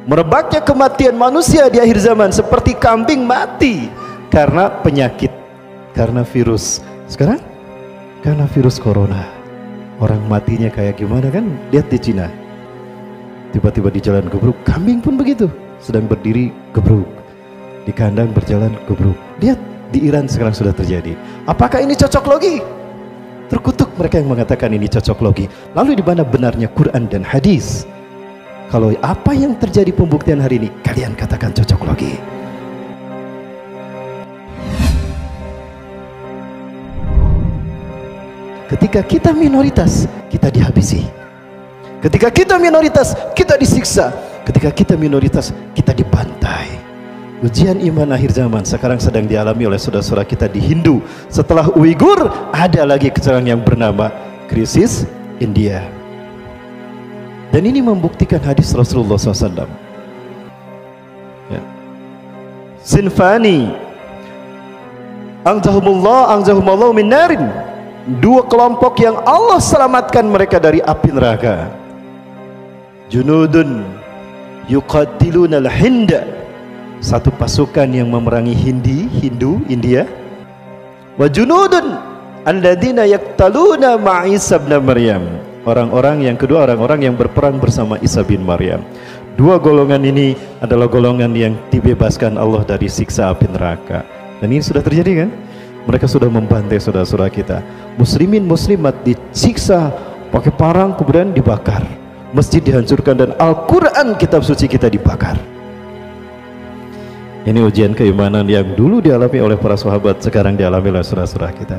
Merebaknya kematian manusia di akhir zaman seperti kambing mati karena penyakit, karena virus. Sekarang karena virus corona. Orang matinya kayak gimana kan? Lihat di Cina. Tiba-tiba di jalan gebruk, kambing pun begitu. Sedang berdiri gebruk. Di kandang berjalan gebruk. Lihat di Iran sekarang sudah terjadi. Apakah ini cocok logi? Terkutuk mereka yang mengatakan ini cocok logi. Lalu di mana benarnya Quran dan hadis? Kalau apa yang terjadi pembuktian hari ini, kalian katakan cocok logi. Ketika kita minoritas, kita dihabisi. Ketika kita minoritas, kita disiksa. Ketika kita minoritas, kita dibantai. Ujian iman akhir zaman sekarang sedang dialami oleh saudara-saudara kita di Hindu. Setelah Uighur, ada lagi kecelakaan yang bernama krisis India. Dan ini membuktikan hadis Rasulullah SAW. Ya. Sinfani anjahumullah min narin. Dua kelompok yang Allah selamatkan mereka dari api neraka. Junudun yuqatiluna al-hinda. Satu pasukan yang memerangi Hindu, India. Wa junudun alladzina yaqtaluna ma'a Isa bin Maryam. Orang-orang yang kedua, orang-orang yang berperang bersama Isa bin Maryam. Dua golongan ini adalah golongan yang dibebaskan Allah dari siksa api neraka. Dan ini sudah terjadi kan? Mereka sudah membantai saudara-saudara kita. Muslimin muslimat disiksa pakai parang, kemudian dibakar. Masjid dihancurkan dan Al-Quran kitab suci kita dibakar. Ini ujian keimanan yang dulu dialami oleh para sahabat, sekarang dialami oleh saudara-saudara kita.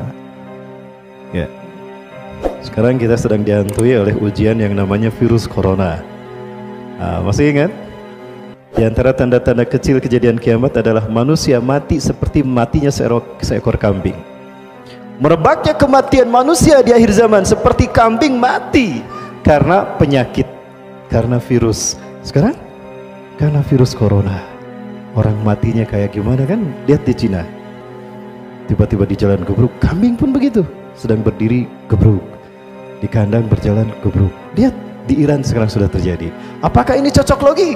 Ya. Sekarang kita sedang dihantui oleh ujian yang namanya virus corona. Masih ingat? Di antara tanda-tanda kecil kejadian kiamat adalah manusia mati seperti matinya seekor kambing. Merebaknya kematian manusia di akhir zaman seperti kambing mati karena penyakit, karena virus. Sekarang karena virus corona. Orang matinya kayak gimana kan? Lihat di Cina. Tiba-tiba di jalan gebruk, kambing pun begitu. Sedang berdiri gebruk. Di kandang berjalan gebruk. Lihat di Iran sekarang sudah terjadi. Apakah ini cocok logi?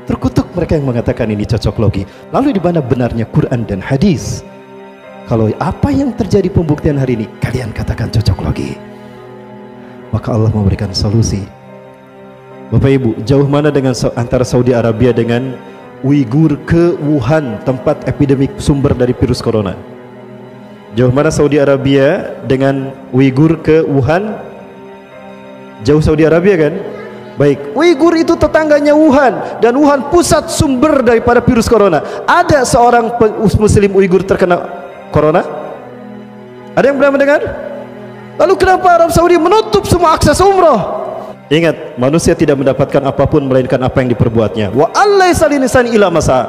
Terkutuk mereka yang mengatakan ini cocok logi. Lalu di mana benarnya Quran dan hadis? Kalau apa yang terjadi pembuktian hari ini, kalian katakan cocok logi. Maka Allah memberikan solusi. Bapak Ibu, jauh mana dengan antara Saudi Arabia dengan Uighur ke Wuhan, tempat epidemik sumber dari virus corona? Jauh mana Saudi Arabia dengan Uighur ke Wuhan? Jauh Saudi Arabia kan? Baik, Uighur itu tetangganya Wuhan, dan Wuhan pusat sumber daripada virus corona. Ada seorang muslim Uighur terkena corona? Ada yang pernah mendengar? Lalu kenapa Arab Saudi menutup semua akses umroh? Ingat, manusia tidak mendapatkan apapun melainkan apa yang diperbuatnya. Wa allaisa linsani illa masa.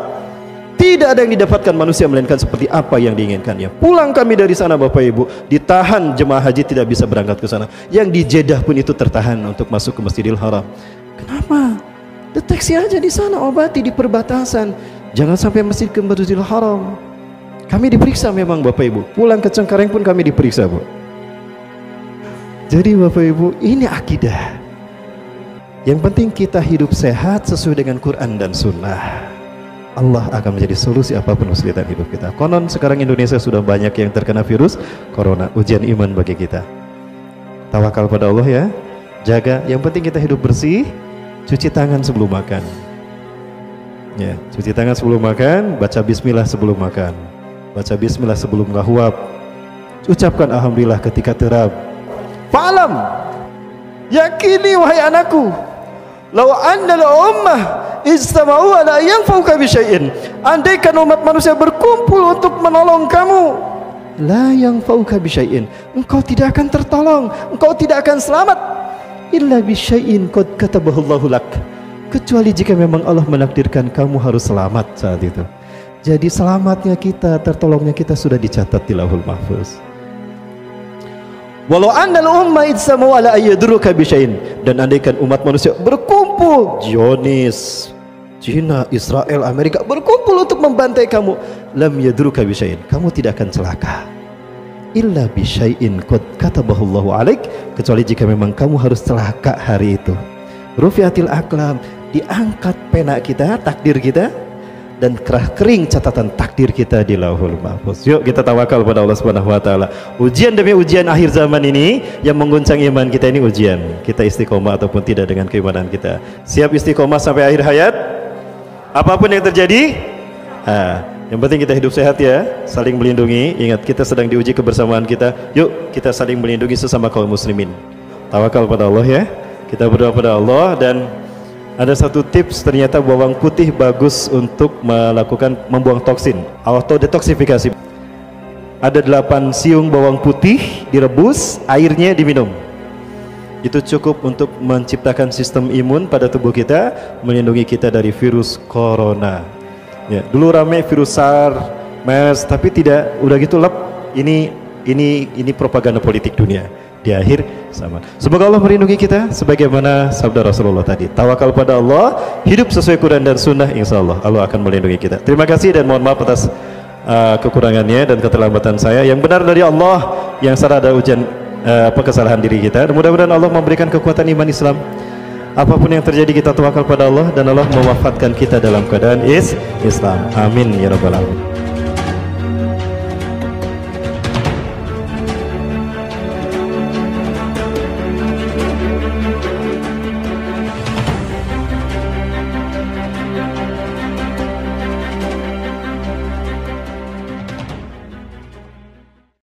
Tidak ada yang didapatkan manusia melainkan seperti apa yang diinginkannya. Pulang kami dari sana Bapak Ibu, ditahan jemaah haji tidak bisa berangkat ke sana. Yang di Jeddah pun itu tertahan untuk masuk ke Masjidil Haram. Kenapa? Deteksi aja di sana, obati di perbatasan. Jangan sampai masjid ke Masjidil Haram. Kami diperiksa memang Bapak Ibu. Pulang ke Cengkareng pun kami diperiksa, Bu. Jadi Bapak Ibu, ini akidah. Yang penting kita hidup sehat sesuai dengan Quran dan Sunnah. Allah akan menjadi solusi apapun kesulitan hidup kita. Konon sekarang Indonesia sudah banyak yang terkena virus corona. Ujian iman bagi kita. Tawakal pada Allah ya. Jaga, yang penting kita hidup bersih. Cuci tangan sebelum makan. Ya, cuci tangan sebelum makan. Baca bismillah sebelum makan. Baca bismillah sebelum ngahwab. Ucapkan alhamdulillah ketika terab. Fa'alam, yakini wahai anakku, law anna al-ummah istama'u ala yanfa'uka bi syai'in. Andaikan umat manusia berkumpul untuk menolong kamu, la yanfa'uka bi syai'in, engkau tidak akan tertolong, engkau tidak akan selamat, illa bi syai'in qad katabahu Allahu lak, kecuali jika memang Allah menakdirkan kamu harus selamat saat itu. Jadi selamatnya kita, tertolongnya kita sudah dicatat di Lauhul Mahfuz. Walau annal umma idsamu ala ayyadruka bisyai'in, dan andaikan umat manusia berkumpul, Zionis, Cina, Israel, Amerika berkumpul untuk membantai kamu, lam yadruka bisyai'in, kamu tidak akan celaka, illa bisyai'in qad katabahu Allahu alaik, kecuali jika memang kamu harus celaka hari itu. Rufiatil aqlam, diangkat pena kita, takdir kita, dan kerah kering catatan takdir kita di Lauhul Mahfuz. Yuk kita tawakal pada Allah Subhanahu wa taala. Ujian demi ujian akhir zaman ini yang mengguncang iman kita ini ujian. Kita istiqomah ataupun tidak dengan keimanan kita. Siap istiqomah sampai akhir hayat? Apapun yang terjadi? Yang penting kita hidup sehat ya, saling melindungi. Ingat kita sedang diuji kebersamaan kita. Yuk kita saling melindungi sesama kaum muslimin. Tawakal pada Allah ya. Kita berdoa pada Allah. Dan ada satu tips, ternyata bawang putih bagus untuk membuang toksin, auto detoksifikasi. Ada 8 siung bawang putih direbus, airnya diminum. Itu cukup untuk menciptakan sistem imun pada tubuh kita, melindungi kita dari virus corona. Ya, dulu rame virus SARS, MERS, tapi tidak, udah gitu lep. Ini propaganda politik dunia. Di akhir zaman. Semoga Allah melindungi kita sebagaimana sabda Rasulullah tadi. Tawakal pada Allah, hidup sesuai Quran dan Sunnah, insya Allah Allah akan melindungi kita. Terima kasih dan mohon maaf atas kekurangannya dan keterlambatan saya. Yang benar dari Allah, yang salah ada ujian kesalahan diri kita. Mudah-mudahan Allah memberikan kekuatan iman Islam. Apapun yang terjadi kita tawakal pada Allah dan Allah mewafatkan kita dalam keadaan Islam. Amin ya rabbal alamin.